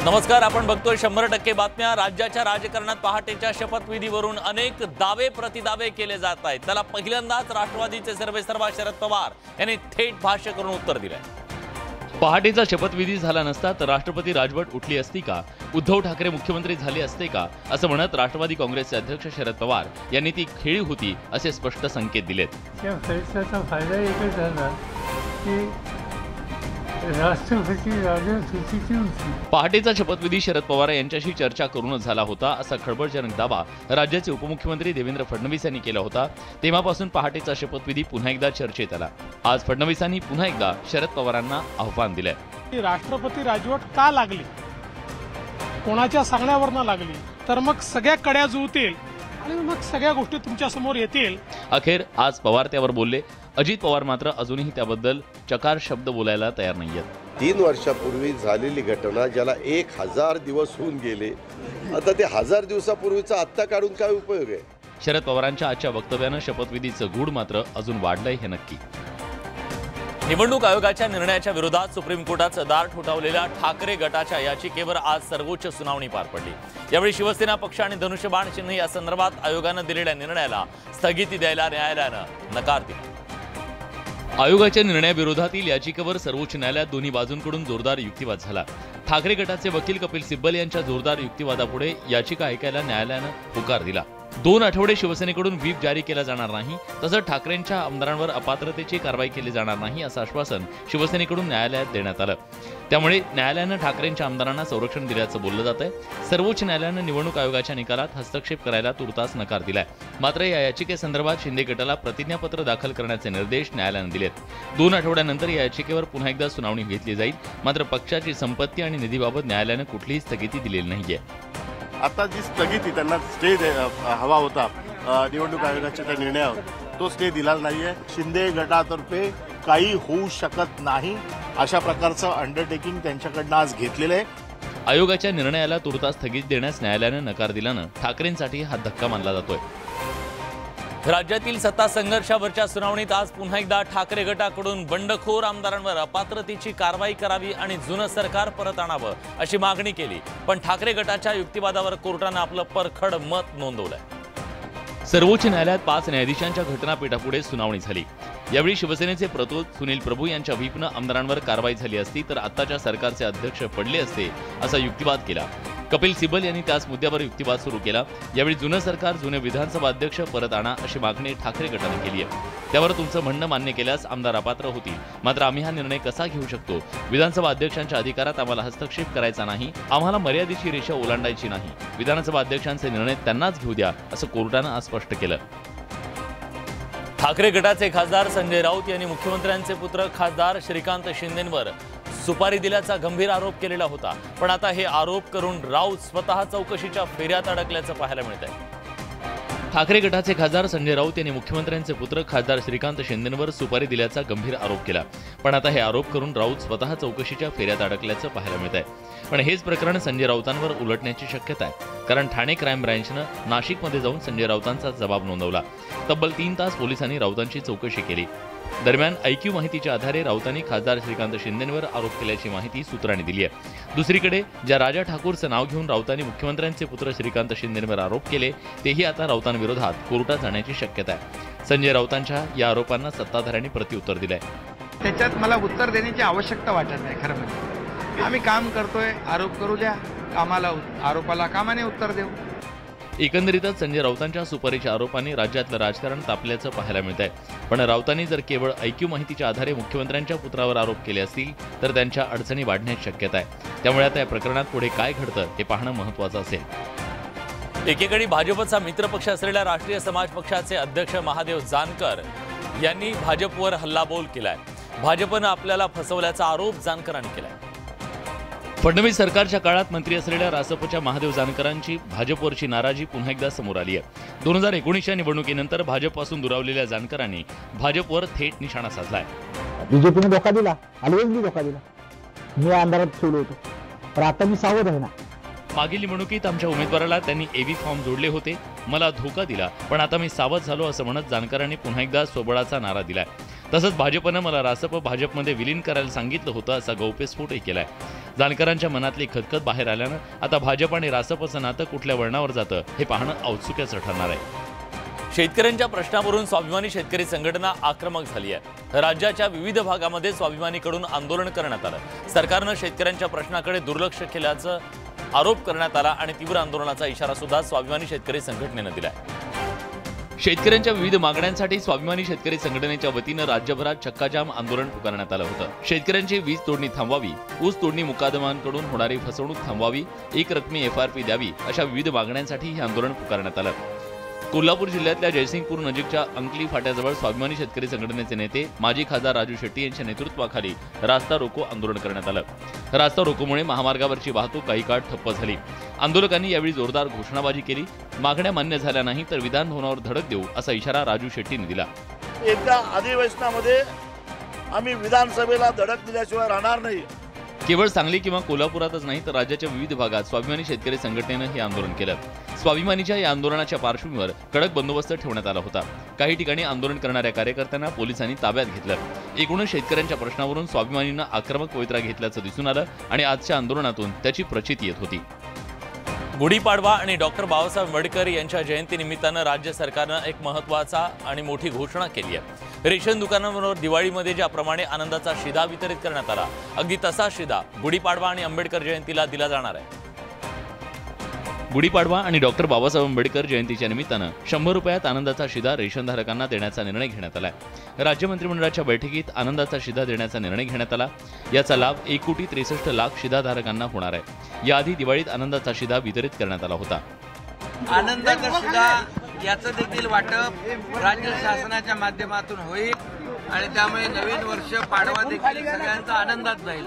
नमस्कार, आपण बघतोय 100% बातम्या। राज्याच्या राजकारणात पहाटेच्या शपथविधीवरून अनेक दावे प्रतिदावे केले जात आहेत। त्याला पहिल्यांदाच राष्ट्रवादीचे सर्वेसर्वा शरद पवार यांनी थेट भाष्य करून उत्तर दिलंय। पहाटेचा शपथविधी झाला नसता तर राष्ट्रपती राजवट उठली असती का, उद्धव ठाकरे मुख्यमंत्री झाले असते का, असं म्हणत राष्ट्रवादी काँग्रेसचे अध्यक्ष शरद पवार यांनी ती खेळी होती असे स्पष्ट संकेत दिलेत। या फैसल्याचा फायदा एकच झाला की राष्ट्रपती राजवट चुकीची होती। पहाटेचा शपथविधी शरद पवार यांच्याशी चर्चा करूनच झाला होता असा खळबळजनक दावा राज्याचे उपमुख्यमंत्री देवेंद्र फडणवीस यांनी केला होता। तेव्हापासून पहाटेचा शपथविधी पुन्हा एकदा चर्चेत आला। आज फडणवीसांनी पुन्हा एकदा शरद पवारांना आव्हान दिलंय। राष्ट्रपती राजवट का लागली, कोणाच्या सांगण्यावरनं लागली, तर मग सगळ्या कड्या जुळतील आणि मग सगळ्या गोष्टी तुमच्या समोर येतील। अखेर आज पवार त्यावर बोलले। अजित पवार मात्र अजूनही त्याबद्दल चकार शब्द बोलायला तयार नाहीयेत। 3 वर्षापूर्वी झालेली घटना ज्याला 1000 दिवस होऊन गेले, आता ते 1000 दिवसापूर्वीचा आत्ता काढून काय उपयोग आहे। शरद पवारांच्या आजच्या वक्तव्यानं शपथविधीचं गूढ मात्र अजून वाढलंय हे नक्की। निवडणूक आयोगाच्या निर्णयाच्या विरोधात सुप्रीम कोर्टाचं दार ठोठावलेल्या ठाकरे गटाच्या याचिकेवर आज सर्वोच्च सुनावणी पार पडली। यावेळी शिवसेना पक्ष आणि धनुष्यबाण चिन्ह या संदर्भात आयोगानं दिलेल्या निर्णयाला स्थगिती द्यायला न्यायालयानं नकार दिला। आयोगाच्या निर्णयाविरोधातील याचिकेवर सर्वोच्च न्यायालयात दोन्ही बाजूंकडून जोरदार युक्तिवाद झाला। ठाकरे गटाचे वकील कपिल सिब्बल यांच्या जोरदार युक्तिवादापुढे याचिका ऐकायला न्यायालयानं होकार दिला। 2 आठवडे शिवसेनेकडून व्हीप जारी केला जाणार नाही, तसंच ठाकरेंच्या आमदारांवर अपात्रतेची कारवाई केली जाणार नाही असं आश्वासन शिवसेनेकडून न्यायालयात देण्यात आलं। त्यामुळे न्यायालयानं ठाकरेंच्या आमदारांना संरक्षण दिल्याचं बोललं जातंय। सर्वोच्च न्यायालयानं निवडणूक आयोगाच्या निकालात हस्तक्षेप करायला तुर्तास नकार दिलाय। मात्र या याचिकेसंदर्भात शिंदे गटाला प्रतिज्ञापत्र दाखल करण्याचे निर्देश न्यायालयानं दिलेत। 2 आठवड्यानंतर या याचिकेवर पुन्हा एकदा सुनावणी घेतली जाईल। मात्र पक्षाची संपत्ती आणि निधीबाबत न्यायालयानं कुठलीही स्थगिती दिलेली नाहीये। आता जी स्थगिती त्यांना स्टे हवा होता निवडणूक आयोगाच्या त्या निर्णयावर, तो स्टे दिला नाहीये। शिंदे गटातर्फे काही होऊ शकत नाही अशा प्रकारचं अंडरटेकिंग त्यांच्याकडनं आज घेतलेलं आहे। आयोगाच्या निर्णयाला तुर्तास स्थगिती देण्यास न्यायालयानं नकार दिल्यानं ठाकरेंसाठी हा धक्का मानला जातोय। राज्यातील सत्ता संघर्षावरच्या सुनावणीत आज पुन्हा एकदा ठाकरे गटाकडून बंडखोर आमदारांवर अपात्रतेची कारवाई करावी आणि जुनं सरकार परत आणावं अशी मागणी केली। पण ठाकरे गटाच्या युक्तिवादावर कोर्टानं आपलं परखड मत नोंदवलंय। सर्वोच्च न्यायालयात 5 न्यायाधीशांच्या घटनापीठापुढे सुनावणी झाली। यावेळी शिवसेनेचे प्रतोद सुनील प्रभू यांच्या व्हीपनं आमदारांवर कारवाई झाली असती तर आताच्या सरकारचे अध्यक्ष पडले असते असा युक्तिवाद केला। कपिल सिब्बल यांनी त्याच मुद्द्यावर युक्तिवाद सुरू केला। यावेळी जुनं सरकार, जुने विधानसभा अध्यक्ष परत आणा अशी मागणी ठाकरे गटाने केली आहे। त्यावर तुमचं म्हणणं मान्य केल्यास आमदार अपात्र होतील, मात्र आम्ही हा निर्णय कसा घेऊ शकतो? विधानसभा अध्यक्षांच्या अधिकारात आम्हाला हस्तक्षेप करायचा नाही, आम्हाला मर्यादेची रेषा ओलांडायची नाही। विधानसभा अध्यक्षांचे निर्णय त्यांनाच घेऊ द्या असं कोर्टानं आज स्पष्ट केलं। ठाकरे गटाचे खासदार संजय राऊत यांनी मुख्यमंत्र्यांचे पुत्र खासदार श्रीकांत शिंदेंवर सुपारी दिल्याचा गंभीर आरोप केलेला होता। पण आता हे आरोप करून राऊत स्वतः चौकशीच्या फेऱ्यात अडकल्याचं पाहायला मिळतंय। ठाकरे गटाचे खासदार संजय राऊत यांनी मुख्यमंत्र्यांचे पुत्र खासदार श्रीकांत शिंदेंवर सुपारी दिल्याचा गंभीर आरोप केला। पण आता हे आरोप करून राऊत स्वतः चौकशीच्या फेऱ्यात अडकल्याचं पाहायला मिळतंय। पण हेच प्रकरण संजय राऊतांवर उलटण्याची शक्यता आहे, कारण ठाणे क्राईम ब्रँचनं नाशिकमध्ये जाऊन संजय राऊतांचा जबाब नोंदवला। तब्बल 3 तास पोलिसांनी राऊतांची चौकशी केली। दरम्यान ऐक्यू माहितीच्या आधारे राऊतांनी खासदार श्रीकांत शिंदेंवर आरोप केल्याची माहिती सूत्रांनी दिली आहे। दुसरीकडे ज्या राजा ठाकूरचं नाव घेऊन राऊतांनी मुख्यमंत्र्यांचे पुत्र श्रीकांत शिंदेंवर आरोप केले, तेही आता राऊतांविरोधात कोर्टात जाण्याची शक्यता आहे। संजय राऊतांच्या या आरोपांना सत्ताधाऱ्यांनी प्रत्युत्तर दिलंय। त्याच्यात मला उत्तर देण्याची आवश्यकता वाटत नाही। खरं म्हणजे आम्ही काम करतोय, आरोप करू द्या, आरोपाला कामाने उत्तर देऊ। एकंदरीतच संजय राऊतांच्या सुपारीच्या आरोपांनी राज्यातलं राजकारण तापल्याचं पाहायला मिळत आहे। पण राऊतांनी जर केवळ ऐक्यू माहितीच्या आधारे मुख्यमंत्र्यांच्या पुत्रावर आरोप केले असतील तर त्यांच्या अडचणी वाढण्याची शक्यता आहे। त्यामुळे आता या प्रकरणात पुढे काय घडतं हे पाहणं महत्त्वाचं असेल। एकीकडे भाजपचा मित्रपक्ष असलेल्या राष्ट्रीय समाज पक्षाचे अध्यक्ष महादेव जानकर यांनी भाजपवर हल्लाबोल केलाय। भाजपनं आपल्याला फसवल्याचा आरोप जानकरांनी केलाय। फडणवीस सरकारच्या काळात मंत्री असलेल्या रासपच्या महादेव जानकरांची भाजपवरची नाराजी पुन्हा एकदा समोर आली आहे। 2019च्या निवडणुकीनंतर भाजपपासून दुरावलेल्या जानकरांनी भाजपवर थेट निशाणा साधलाय। बीजेपीने धोका दिला, अलवेजनी धोका दिला, मी अंधारात ठेवलो होतो, पण आता मी सावध आहे ना। मागील निवडणुकीत आमच्या उमेदवाराला त्यांनी एव्ही फॉर्म जोडले होते, मला धोका दिला, पण आता मी सावध झालो असं म्हणत जानकरांनी पुन्हा एकदा स्वबळाचा नारा दिलाय। तसंच भाजपनं मला रासप भाजपमध्ये विलीन करायला सांगितलं होतं असा गौप्यस्फोटही केलाय। जाणकारांच्या मनातली खतखत बाहेर आल्यानं आता भाजप आणि रासपचं नातं कुठल्या वळणावर जातं हे पाहणं औत्सुक्याचं ठरणार आहे. शेतकऱ्यांच्या प्रश्नावरून स्वाभिमानी शेतकरी संघटना आक्रमक झाली आहे. राज्याच्या विविध भागामध्ये स्वाभिमानीकडून आंदोलन करण्यात आलं. सरकारनं शेतकऱ्यांच्या प्रश्नाकडे दुर्लक्ष केल्याचा आरोप करण्यात आला आणि तीव्र आंदोलनाचा इशारा सुद्धा स्वाभिमानी शेतकरी संघटनेनं दिलाय. शेतकऱ्यांच्या विविध मागण्यांसाठी स्वाभिमानी शेतकरी संघटनेच्या वतीनं राज्यभरात चक्काजाम आंदोलन पुकारण्यात आलं होतं. शेतकऱ्यांची वीज तोडणी थांबवावी, ऊस तोडणी मुकादमांकडून होणारी फसवणूक थांबवावी, एक रकमी FRP द्यावी अशा विविध मागण्यांसाठी हे आंदोलन पुकारण्यात आलं. कोल्हापूर जिल्ह्यातल्या जयसिंगपूर नजीकच्या अंकली फाट्याजवळ स्वाभिमानी शेतकरी संघटनेचे नेते माजी खासदार राजू शेट्टी यांच्या नेतृत्वाखाली रास्ता रोको आंदोलन करण्यात आलं. रास्ता रोकोमुळे महामार्गावरची वाहतूक काही काळ ठप्प झाली. आंदोलकांनी यावेळी जोरदार घोषणाबाजी केली. मागण्या मान्य झाल्या नाही तर विधान भवनावर धडक देऊ असा इशारा राजू शेट्टींनी दिला. येत्या अधिवेशनामध्ये आम्ही विधानसभेला धडक दिल्याशिवाय राहणार नाही. केवळ सांगली किंवा कोल्हापुरातच नाही तर राज्याच्या विविध भागात स्वाभिमानी शेतकरी संघटनेनं हे आंदोलन केलं. स्वाभिमानीच्या या आंदोलनाच्या पार्श्वभूमीवर कडक बंदोबस्त ठेवण्यात आला होता. काही ठिकाणी आंदोलन करणाऱ्या कार्यकर्त्यांना पोलिसांनी ताब्यात घेतलं. एकूणच शेतकऱ्यांच्या प्रश्नावरून स्वाभिमानीनं आक्रमक पवित्रा घेतल्याचं दिसून आलं आणि आजच्या आंदोलनातून त्याची प्रचिती येत होती. गुढीपाडवा आणि डॉक्टर बाबासाहेब आंबेडकर यांच्या जयंतीनिमित्तानं राज्य सरकारनं एक महत्त्वाचा आणि मोठी घोषणा केली आहे. रेशन दुकानांवर दिवाळीमध्ये ज्याप्रमाणे आनंदाचा शिधा वितरित करण्यात आला, अगदी तसा शिधा गुढीपाडवा आणि आंबेडकर जयंतीला दिला जाणार आहे. गुढीपाडवा आणि डॉक्टर बाबासाहेब आंबेडकर जयंतीच्या निमित्तानं 100 रुपयात आनंदाचा शिधा रेशनधारकांना देण्याचा निर्णय घेण्यात आलाय. राज्य मंत्रिमंडळाच्या बैठकीत आनंदाचा शिधा देण्याचा निर्णय घेण्यात आला. याचा लाभ 1,63,00,000 शिधाधारकांना होणार आहे. याआधी दिवाळीत आनंदाचा शिधा वितरित करण्यात आला होता. आनंदाचा शिधा याचं देखील वाटप राज्य शासनाच्या माध्यमातून होईल आणि त्यामुळे नवीन वर्ष पाडवा देखील सगळ्यांचा आनंदात जाईल.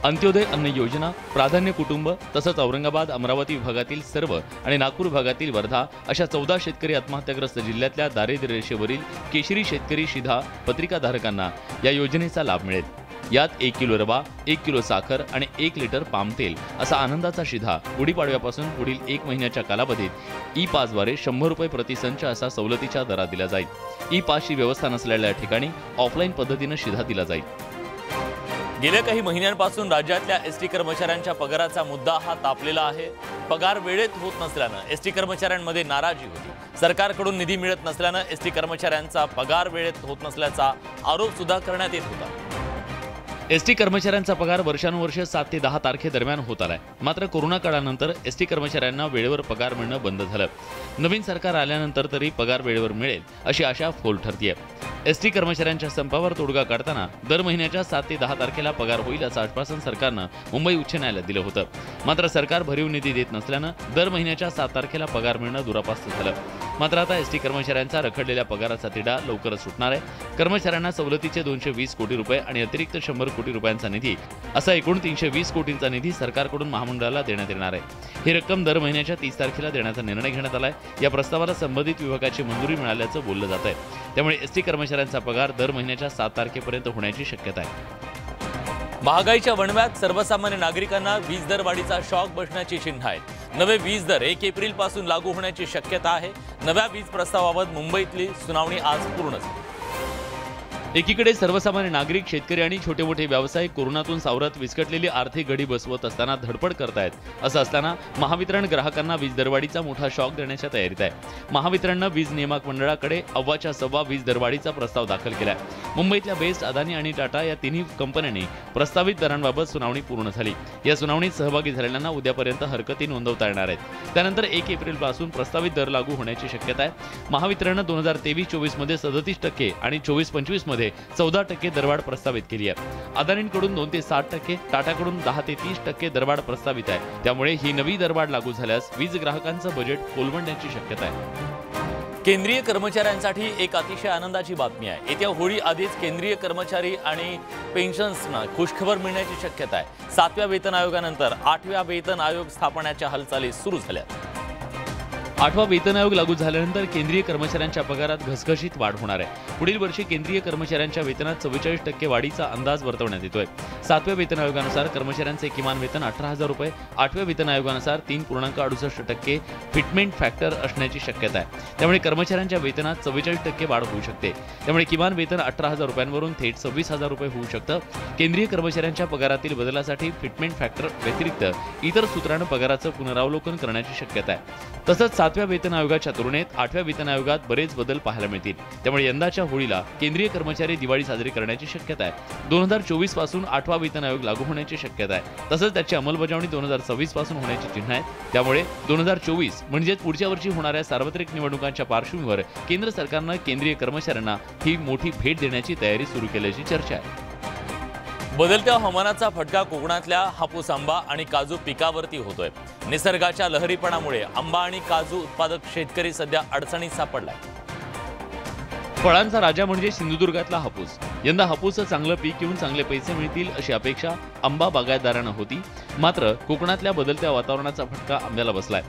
अंत्योदय अन्न योजना, प्राधान्य कुटुंब तसंच औरंगाबाद, अमरावती विभागातील सर्व आणि नागपूर विभागातील वर्धा अशा 14 शेतकरी आत्महत्याग्रस्त जिल्ह्यातल्या दारिद्र्य रेषेवरील केशरी शेतकरी शिधा पत्रिकाधारकांना या योजनेचा लाभ मिळेल. यात 1 किलो रवा, 1 किलो साखर आणि 1 लिटर पाम तेल असा आनंदाचा शिधा गुढीपाडव्यापासून पुढील 1 महिन्याच्या कालावधीत ई-पासद्वारे 100 रुपये प्रतिसंच असा सवलतीच्या दरात दिला जाईल. ई-पासची व्यवस्था नसलेल्या ठिकाणी ऑफलाईन पद्धतीनं शिधा दिला जाईल. गेल्या काही महिन्यांपासून राज्यातल्या एसटी कर्मचाऱ्यांच्या पगाराचा मुद्दा हा तापलेला आहे. पगार वेळेत होत नसल्यानं एसटी कर्मचाऱ्यांमध्ये नाराजी होती. सरकारकडून निधी मिळत नसल्यानं एसटी कर्मचाऱ्यांचा पगार वेळेत होत नसल्याचा आरोप सुद्धा करण्यात येत होता. एसटी कर्मचाऱ्यांचा पगार वर्षानुवर्ष 7 ते 10 तारखेदरम्यान होत आलाय. मात्र कोरोना काळानंतर एसटी कर्मचाऱ्यांना वेळेवर पगार मिळणं बंद झालं. नवीन सरकार आल्यानंतर तरी पगार वेळेवर मिळेल अशी आशा फोल ठरतीये. एसटी कर्मचाऱ्यांच्या संपावर तोडगा काढताना दर महिन्याच्या 7 ते 10 तारखेला पगार होईल असं आश्वासन सरकारनं मुंबई उच्च न्यायालयात दिलं होतं. मात्र सरकार भरीव निधी देत नसल्यानं दर महिन्याच्या 7 तारखेला पगार मिळणं दुरापास्त झालं. मात्र आता एसटी कर्मचाऱ्यांचा रखडलेल्या पगाराचा तिढा लवकरच सुटणार आहे. कर्मचाऱ्यांना सवलतीचे 220 कोटी रुपये आणि अतिरिक्त 100 कोटी रुपयांचा निधी असा एकूण 320 कोटींचा निधी सरकारकडून महामंडळाला देण्यात येणार आहे. ही रक्कम दर महिन्याच्या 30 तारखेला देण्याचा निर्णय घेण्यात आलाय. या प्रस्तावाला संबंधित विभागाची मंजुरी मिळाल्याचं बोललं जात आहे. त्यामुळे एसटी कर्मचाऱ्यांचा पगार दर महिन्याच्या 7 तारखेपर्यंत होण्याची शक्यता आहे. महागाईच्या वणव्यात सर्वसामान्य नागरिकांना वीज दरवाढीचा शॉक बसण्याची चिन्ह आहेत. नवे वीज दर 1 एप्रिलपासून लागू होण्याची शक्यता आहे. नव्या वीज प्रस्तावाबाबत मुंबईतली सुनावणी आज पूर्ण झाली. एकीकडे सर्वसामान्य नागरिक, शेतकरी आणि छोटे मोठे व्यावसायिक कोरोनातून सावरत विस्कटलेली आर्थिक घडी बसवत असताना धडपड करतायत. असं असताना महावितरण ग्राहकांना वीज दरवाढीचा मोठा शॉक देण्याच्या तयारीत आहे. महावितरणनं वीज नियामक मंडळाकडे अव्वाच्या सव्वा वीज दरवाढीचा प्रस्ताव दाखल केलाय. मुंबईतल्या बेस्ट, अदानी आणि टाटा या तिन्ही कंपन्यांनी प्रस्तावित दरांबाबत सुनावणी पूर्ण झाली. या सुनावणीत सहभागी झालेल्यांना उद्यापर्यंत हरकती नोंदवता येणार आहेत. त्यानंतर 1 एप्रिलपासून प्रस्तावित दर लागू होण्याची शक्यता आहे. महावितरणनं 2023-24 मध्ये 37% आणि 24-25 मध्ये 14% दरवाढ प्रस्तावित केली आहे. अदानींकडून 2 ते 7%, टाटाकडून 10 ते 30% दरवाढ प्रस्तावित आहे. त्यामुळे ही नवी दरवाढ लागू झाल्यास वीज ग्राहकांचं बजेट कोलमडण्याची शक्यता आहे. केंद्रीय कर्मचाऱ्यांसाठी एक अतिशय आनंदाची बातमी आहे. येत्या होळी आधीच केंद्रीय कर्मचारी आणि पेन्शन्सना खुशखबर मिळण्याची शक्यता आहे. 7व्या वेतन आयोगानंतर 8व्या वेतन आयोग स्थापण्याच्या हालचाली सुरू झाल्या. 8वा वेतन आयोग लागू झाल्यानंतर केंद्रीय कर्मचाऱ्यांच्या पगारात घसघशीत वाढ होणार आहे। पुढील वर्षी केंद्रीय कर्मचाऱ्यांच्या वेतनात 44% वाढीचा अंदाज वर्तवण्यात येतोय। 7व्या वेतन आयोगानुसार कर्मचाऱ्यांचे किमान वेतन 18,000 रुपये, 8व्या वेतन आयोगानुसार 3.68% फिटमेंट फॅक्टर असण्याची शक्यता आहे। त्यामुळे कर्मचाऱ्यांच्या वेतनात 44% वाढ होऊ शकते। त्यामुळे किमान वेतन 18,000 रुपयांवरून थेट 26,000 रुपये होऊ शकतं। केंद्रीय कर्मचाऱ्यांच्या पगारातील बदलासाठी फिटमेंट फॅक्टर व्यतिरिक्त इतर सूत्रांना पगाराचं पुनरावलोकन करण्याची शक्यता आहे। तसंच 7व्या वेतन आयोगाच्या तुलनेत 8व्या वेतन आयोगात बरेच बदल पाहायला मिळतील। त्यामुळे यंदाच्या होळीला केंद्रीय कर्मचारी दिवाळी साजरी करण्याची शक्यता आहे। 2024 पासून 8वा वेतन आयोग लागू होण्याची शक्यता आहे। तसंच त्याची अंमलबजावणी 2026 पासून होण्याची चिन्ह आहेत। त्यामुळे 2024 म्हणजे पुढच्या वर्षी होणाऱ्या सार्वत्रिक निवडणुकांच्या पार्श्वभूमीवर केंद्र सरकारनं केंद्रीय कर्मचाऱ्यांना ही मोठी भेट देण्याची तयारी सुरू केल्याची चर्चा आहे। बदलत्या हवामानाचा फटका कोकणातल्या हापूस, आंबा आणि काजू पिकावरती होतोय। निसर्गाच्या लहरीपणामुळे आंबा आणि काजू उत्पादक शेतकरी सध्या अडचणीत सापडलाय। फळांचा राजा म्हणजे सिंधुदुर्गातला हापूस। यंदा हापूसचं चांगलं पीक येऊन चांगले पैसे मिळतील अशी अपेक्षा आंबा बागायतदारांना होती। मात्र कोकणातल्या बदलत्या वातावरणाचा फटका आंब्याला बसलाय।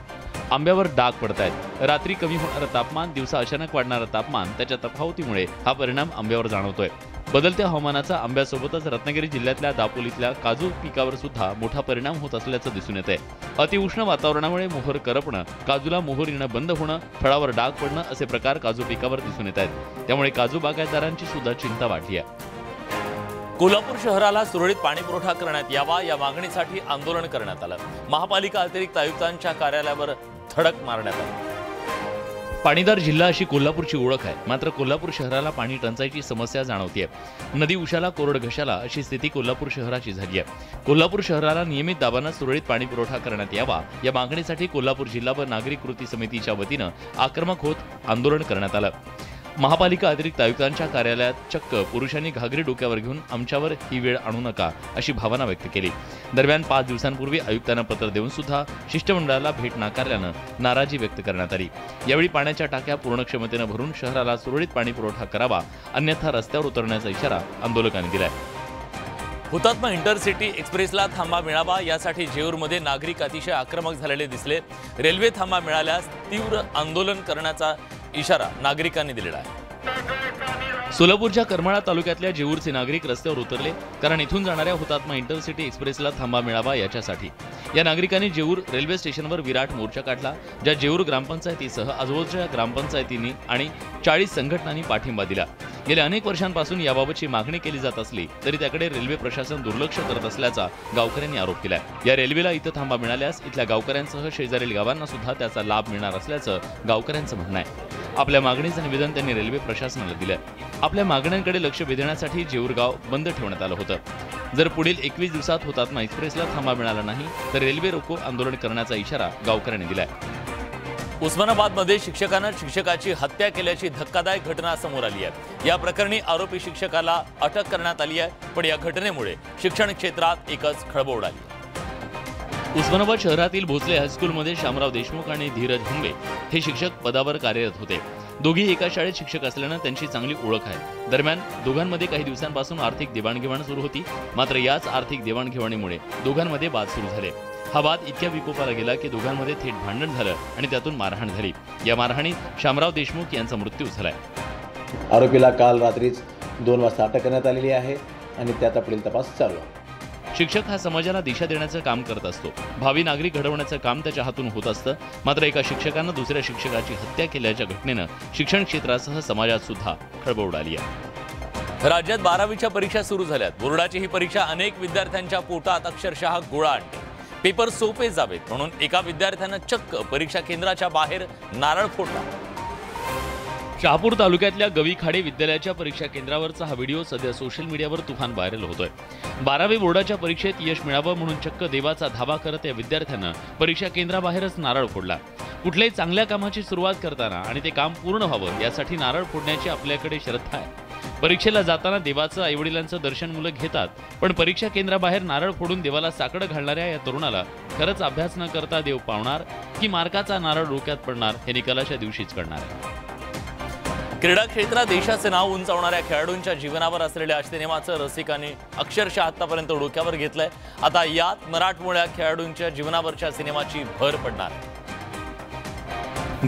आंब्यावर डाग पडतायत। रात्री कमी होणारं तापमान, दिवसा अचानक वाढणारं तापमान, त्याच्या तफावतीमुळे हा परिणाम आंब्यावर जाणवतोय। बदलत्या हवामानाचा आंब्यासोबतच रत्नागिरी जिल्ह्यातल्या दापोलीतल्या काजू पिकावर सुद्धा मोठा परिणाम होत असल्याचं दिसून येतंय। अतिउष्ण वातावरणामुळे मोहर करपणं, काजूला मोहर येणं बंद होणं, फळावर डाग पडणं असे प्रकार काजू पिकावर दिसून येत आहेत। त्यामुळे काजू बागायतदारांची सुद्धा चिंता वाढली आहे। कोल्हापूर शहराला सुरळीत पाणी पुरवठा करण्यात यावा या मागणीसाठी आंदोलन करण्यात आलं। महापालिका अतिरिक्त आयुक्तांच्या कार्यालयावर धडक मारण्यात आली। पाणीदार जिल्हा अशी कोल्हापूरची ओळख आहे। मात्र कोल्हापूर शहराला पाणी टंचाईची समस्या जाणवतीये। नदी उशाला कोरड घशाला अशी स्थिती कोल्हापूर शहराची झाली आहे। कोल्हापूर शहराला नियमित दाबानं सुरळीत पाणी पुरवठा करण्यात यावा या मागणीसाठी कोल्हापूर जिल्हा व नागरिक कृती समितीच्या वतीनं आक्रमक होत आंदोलन करण्यात आलं। महापालिका अतिरिक्त आयुक्तांच्या कार्यालयात चक्क पुरुषांनी घागरी डोक्यावर घेऊन आमच्यावर ही वेळ आणू नका अशी भावना व्यक्त केली। दरम्यान 5 दिवसांपूर्वी आयुक्तांना पत्र देऊन सुद्धा शिष्टमंडळाला भेट नाकारल्यानं नाराजी व्यक्त करण्यात आली। यावेळी पाण्याच्या टाक्या पूर्ण क्षमतेनं भरून शहराला सुरळीत पाणी पुरवठा करावा, अन्यथा रस्त्यावर उतरण्याचा इशारा आंदोलकांनी दिलाय। हुतात्मा इंटरसिटी एक्सप्रेसला थांबा मिळावा यासाठी जेऊरमध्ये नागरिक अतिशय आक्रमक झालेले दिसले। रेल्वे थांबा मिळाल्यास तीव्र आंदोलन करण्याचा इशारा नागरिकांनी दिलेला आहे। सोलापूरच्या करमाळा तालुक्यातल्या जेऊरचे नागरिक रस्त्यावर उतरले, कारण इथून जाणाऱ्या हुतात्मा इंटरसिटी एक्सप्रेसला थांबा मिळावा याच्यासाठी। या नागरिकांनी जेऊर रेल्वे स्टेशनवर विराट मोर्चा काढला, ज्या जेऊर ग्रामपंचायतीसह आजूबाजूच्या ग्रामपंचायतींनी आणि 40 संघटनांनी पाठिंबा दिला। गेल्या अनेक वर्षांपासून याबाबतची मागणी केली जात असली तरी त्याकडे रेल्वे प्रशासन दुर्लक्ष करत असल्याचा गावकऱ्यांनी आरोप केलाय। या रेल्वेला इथं थांबा मिळाल्यास इथल्या गावकऱ्यांसह शेजारील गावांना सुद्धा त्याचा लाभ मिळणार असल्याचं गावकऱ्यांचं म्हणणं आहे। आपल्या मागणीचं निवेदन त्यांनी रेल्वे प्रशासनाला दिलंय। आपल्या मागण्यांकडे लक्ष वेधण्यासाठी जेऊर गाव बंद ठेवण्यात आलं होतं। जर पुढील 21 दिवसात हुतात्मा एक्सप्रेसला थांबा मिळाला नाही तर रेल्वे रोको आंदोलन करण्याचा इशारा गावकऱ्यांनी दिलाय। उस्मानाबादमध्ये शिक्षकानं शिक्षकाची हत्या केल्याची धक्कादायक घटना समोर आली आहे। या प्रकरणी आरोपी शिक्षकाला अटक करण्यात आली आहे, पण या घटनेमुळे शिक्षण क्षेत्रात एकच खळबळ उडाली। उस्मानाबाद शहरातील भोसले हायस्कूलमध्ये शामराव देशमुख आणि धीरज हुंबे हे शिक्षक पदावर कार्यरत होते। दोघी एका शाळेत शिक्षक असल्यानं त्यांची चांगली ओळख आहे। दरम्यान दोघांमध्ये काही दिवसांपासून आर्थिक देवाणघेवाण सुरू होती। मात्र याच आर्थिक देवाणघेवाणीमुळे दोघांमध्ये वाद सुरू झाले। हा वाद इतक्या विकोपाला गेला की दोघांमध्ये थेट भांडण झालं आणि त्यातून मारहाण झाली। या मारहाणीत शामराव देशमुख यांचा मृत्यू झालाय। आरोपीला काल रात्रीच 2 वाजता अटक करण्यात आलेली आहे आणि त्याचा पुढील तपास चालू आहे। शिक्षक हा समाजाला दिशा देण्याचं काम करत असतो। भावी नागरिक घडवण्याचं काम त्याच्या हातून होत असतं। मात्र एका शिक्षकानं दुसऱ्या शिक्षकाची हत्या केल्याच्या घटनेनं शिक्षण क्षेत्रासह समाजात सुद्धा खळबळ उडाली आहे। राज्यात 12वीच्या परीक्षा सुरू झाल्यात। बोर्डाची ही परीक्षा अनेक विद्यार्थ्यांच्या पोटात अक्षरशः गोळा आणते। पेपर सोपे जावेत म्हणून एका विद्यार्थ्यानं चक्क परीक्षा केंद्राच्या बाहेर नारळ फोडला। शहापूर तालुक्यातल्या गवीखाडे विद्यालयाच्या परीक्षा केंद्रावरचा हा व्हिडिओ सध्या सोशल मीडियावर तुफान व्हायरल होतोय। 12वी बोर्डाच्या परीक्षेत यश मिळावं म्हणून चक्क देवाचा धावा करत या विद्यार्थ्यानं परीक्षा केंद्राबाहेरच नारळ फोडला। कुठल्याही चांगल्या कामाची सुरुवात करताना आणि ते काम पूर्ण व्हावं यासाठी नारळ फोडण्याची आपल्याकडे श्रद्धा आहे। परीक्षेला जाताना देवाचं आईवडिलांचं दर्शन मुलं घेतात, पण परीक्षा केंद्राबाहेर नारळ फोडून देवाला साकडं घालणाऱ्या या तरुणाला खरंच अभ्यास न करता देव पावणार की मार्काचा नारळ डोक्यात पडणार हे निकालाच्या दिवशीच कळणार आहे। क्रीडा क्षेत्रात देशाचे नाव उंचावणाऱ्या खेळाडूंच्या जीवनावर असलेल्या सिनेमाचं रसिकांनी अक्षरशः आतापर्यंत डोक्यावर घेतलंय। आता यात मराठमोळ्या खेळाडूंच्या जीवनावरच्या सिनेमाची भर पडणार।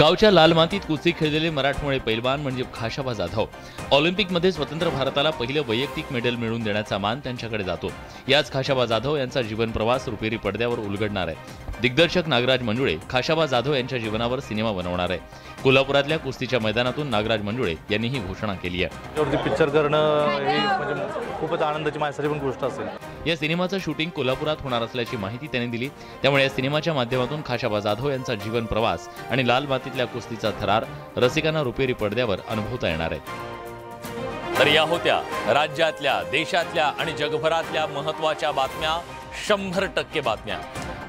गावच्या लाल मातीत कुस्ती खेळलेले मराठमोळे पैलवान म्हणजे खाशाबा जाधव. ऑलिम्पिकमध्ये स्वतंत्र भारताला पहिलं वैयक्तिक मेडल मिळवून देण्याचा मान त्यांच्याकडे जातो. याच खाशाबा जाधव यांचा जीवन प्रवास रुपेरी पडद्यावर उलगडणार आहे. दिग्दर्शक नागराज मंजुळे खाशाबा जाधव यांच्या जीवनावर सिनेमा बनवणार आहे. कोल्हापुरातल्या कुस्तीच्या मैदानातून नागराज मंजुळे यांनी ही घोषणा केली आहे. त्यावरती पिक्चर करणं हे म्हणजे खूपच आनंदाची माझ्यासाठी पण गोष्ट असेल. या सिनेमाचं शूटिंग कोल्हापुरात होणार असल्याची माहिती त्यांनी दिली. त्यामुळे या सिनेमाच्या माध्यमातून खाशाबा जाधव यांचा जीवन प्रवास आणि लाल मातीतल्या कुस्तीचा थरार रसिकांना रुपेरी पडद्यावर अनुभवता येणार आहे. तर या होत्या राज्यातल्या, देशातल्या आणि जगभरातल्या महत्त्वाच्या बातम्या, 100% बातम्या.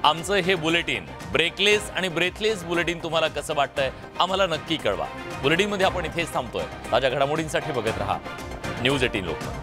आमचं हे बुलेटिन ब्रेकलेस आणि ब्रेथलेस बुलेटिन तुम्हाला कसं वाटतंय आम्हाला नक्की कळवा. बुलेटिनमध्ये आपण इथेच थांबतोय. ताज्या घडामोडींसाठी बघत रहा न्यूज 18 लोकमत.